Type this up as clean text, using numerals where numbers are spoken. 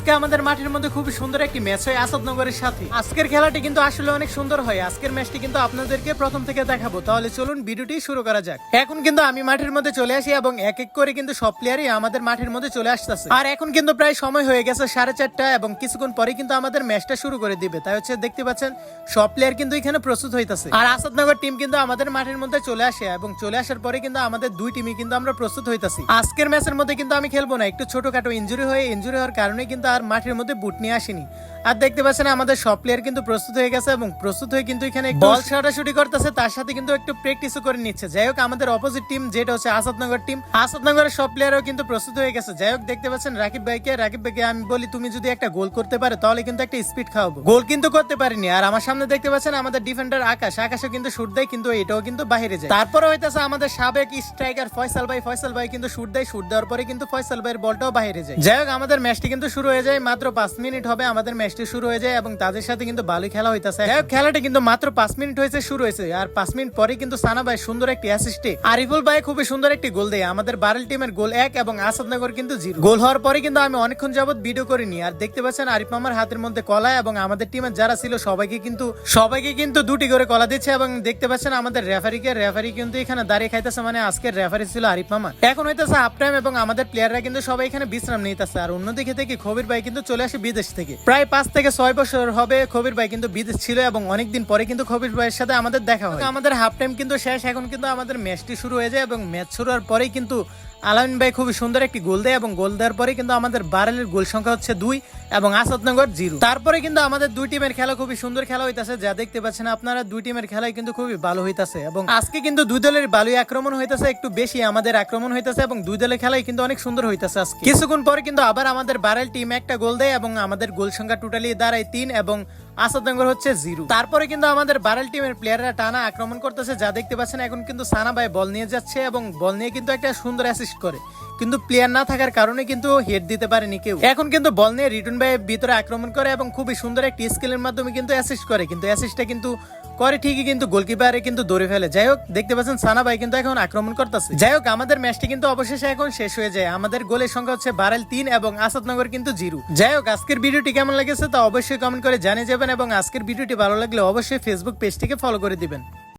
আজকে আমাদের মাঠের মধ্যে খুব সুন্দর একটি ম্যাচ হয় আসাদনগরের সাথে। আজকের খেলাটি কিন্তু আসলে অনেক সুন্দর হয়। আজকের ম্যাচটি কিন্তু আপনাদেরকে প্রথম থেকে দেখাবো, তাহলে চলুন ভিডিওটি শুরু করা যাক। এখন কিন্তু আমি মাঠের মধ্যে চলে আসি এবং এক এক করে কিন্তু সব প্লেয়ারই আমাদের মাঠের মধ্যে চলে আসতেছে। আর এখন কিন্তু প্রায় সময় হয়ে গেছে 4:30 এবং কিছুক্ষণ পরে কিন্তু আমাদের ম্যাচটা শুরু করে দিবে। তাই হচ্ছে দেখতে পাচ্ছেন সব প্লেয়ার কিন্তু এখানে প্রস্তুত হইতাছে। আর আসাদনগর টিম কিন্তু আমাদের মাঠের মধ্যে চলে আসে এবং চলে আসার পরে কিন্তু আমাদের দুই টিমই কিন্তু আমরা প্রস্তুত হইতাছি। আজকের ম্যাচের মধ্যে কিন্তু আমি খেলবো না, একটু ছোটখাটো ইনজুরি হওয়ার কারণে কিন্তু আর মাঠের মধ্যে বুট নিয়ে আসিনি। আর দেখতে পাচ্ছেন আমাদের সব প্লেয়ার কিন্তু প্রস্তুত হয়ে গেছে এবং প্রস্তুত হয়ে কিন্তু এখানে বল ছাটাছুটি করতেছে, তার সাথে কিন্তু একটু প্র্যাকটিসও করে নিচ্ছে। যাই হোক, আমাদের অপোজিট টিম যেটা হচ্ছে আসাদনগর টিম, আসাদনগরের সব প্লেয়ারও কিন্তু প্রস্তুত হয়ে গেছে। যাই হোক, দেখতে পাচ্ছেন রাকিব ভাইকে আমি বলি তুমি যদি একটা গোল করতে পারো তাহলে কিন্তু একটা স্পিড খাওয়াবো। গোল কিন্তু করতে পারিনি। আর আমার সামনে দেখতে পাচ্ছেন আমাদের ডিফেন্ডার আকাশও কিন্তু শুট দেয়, কিন্তু এটাও কিন্তু বাইরে যায়। তারপরে হইতেছে আমাদের সাবেক স্ট্রাইকার ফয়সাল ভাই কিন্তু শুট দেওয়ার পরে কিন্তু ফয়সাল ভাইয়ের বলটাও বাইরে যায়। যাই হোক, আমাদের ম্যাচটি কিন্তু শুরু হয়ে যায়। মাত্র 5 মিনিট হবে আমাদের ম্যাচটি শুরু হয়ে যায় এবং তাদের সাথে কিন্তু ভালোই খেলা হইতাছে। খেলাটা কিন্তু মাত্র 5 মিনিট হয়েছে শুরু হয়েছে। আর 5 মিনিট পরে কিন্তু সানা ভাই সুন্দর একটি অ্যাসিস্টে আরিফুল ভাই খুবই সুন্দর একটি গোল দেয়। আমাদের বারেল টিমের গোল 1 এবং আসাদনগর কিন্তু 0। গোল হওয়ার পরে কিন্তু আমি অনেকক্ষণ যাবত ভিডিও করিনি। আর দেখতে পাচ্ছেন আরিফ মামার হাতের মধ্যে কলা এবং আমাদের টিমের যারা ছিল সবাইকে কিন্তু দুটি করে কলা দিচ্ছে। এবং দেখতে পাচ্ছেন আমাদের রেফারি কিন্তু এখানে দাঁড়িয়ে খাইতেছে, মানে আজকের রেফারি ছিল আরিফ মামা। এখন হইতেছে হাফ টাইম এবং আমাদের প্লেয়াররা কিন্তু সবাই এখানে বিশ্রাম নিতেছে। আর অন্যদিকে থেকে খবির ভাই কিন্তু চলে আসে বিদেশ থেকে। প্রায় 5 থেকে 6 বছর হবে খবির ভাই কিন্তু বিদেশ ছিল এবং অনেকদিন পরে কিন্তু খবির ভাইয়ের সাথে আমাদের দেখা হয়। আমাদের হাফ টাইম কিন্তু শেষ, এখন কিন্তু আমাদের ম্যাচটি শুরু হয়ে যায় এবং ম্যাচ শুরু হওয়ার পরেই কিন্তু আলামিন ভাই খুবই সুন্দর একটি গোল দেয় এবং গোল দেওয়ার পরে কিন্তু আমাদের বারেলের গোল সংখ্যা হচ্ছে 2 এবং আসাদনগর 0। তারপরে কিন্তু আমাদের দুই টিমের খেলা খুবই সুন্দর খেলা হইতাছে। যা দেখতে পাচ্ছেন আপনারা, দুই টিমের খেলাই কিন্তু খুবই ভালো হইতাছে এবং আজকে কিন্তু দুই দলের ভালোই আক্রমণ হইতাছে, একটু বেশি আমাদের আক্রমণ হইতাছে এবং দুই দলের খেলাই কিন্তু অনেক সুন্দর হইতাছে। আজকে কিছুক্ষণ পরে কিন্তু আবার আমাদের বারেল টিম একটা গোল দেয় এবং আমাদের গোল সংখ্যা টোটালি দাঁড়ায় 3 এবং আসাদনগর হচ্ছে 0। তারপরে কিন্তু আমাদের বারেল টিমের প্লেয়াররা টানা আক্রমণ করতেছে। যা দেখতে পাচ্ছেন এখন কিন্তু সানা ভাই বল নিয়ে যাচ্ছে এবং বল নিয়ে কিন্তু একটা সুন্দর অ্যাসিস্ট করে, কিন্তু প্লেয়ার না থাকার কারণে কিন্তু হেড দিতে পারেনি কেউ। এখন কিন্তু বল নিয়ে রিটন ভাই ভিতরে আক্রমণ করে এবং খুবই সুন্দর একটি স্কিলের মাধ্যমে কিন্তু অ্যাসিস্ট করে, কিন্তু অ্যাসিস্টটা কিন্তু করে ঠিকই, কিন্তু গোলকিপারে কিন্তু ধরে ফেলে। যাই হোক, দেখতে পাচ্ছেন সানা ভাই কিন্তু এখন আক্রমণ করতেছে। যাই হোক, আমাদের ম্যাচটি কিন্তু অবশেষে এখন শেষ হয়ে যায়। আমাদের গোলের সংখ্যা হচ্ছে বারেল 3 এবং আসাদনগর কিন্তু 0। যাই হোক, আজকের ভিডিওটি কেমন লেগেছে তা অবশ্যই কমেন্ট করে জানিয়ে যাবেন এবং আজকের ভিডিওটি ভালো লাগলে অবশ্যই ফেসবুক পেজটিকে ফলো করে দিবেন।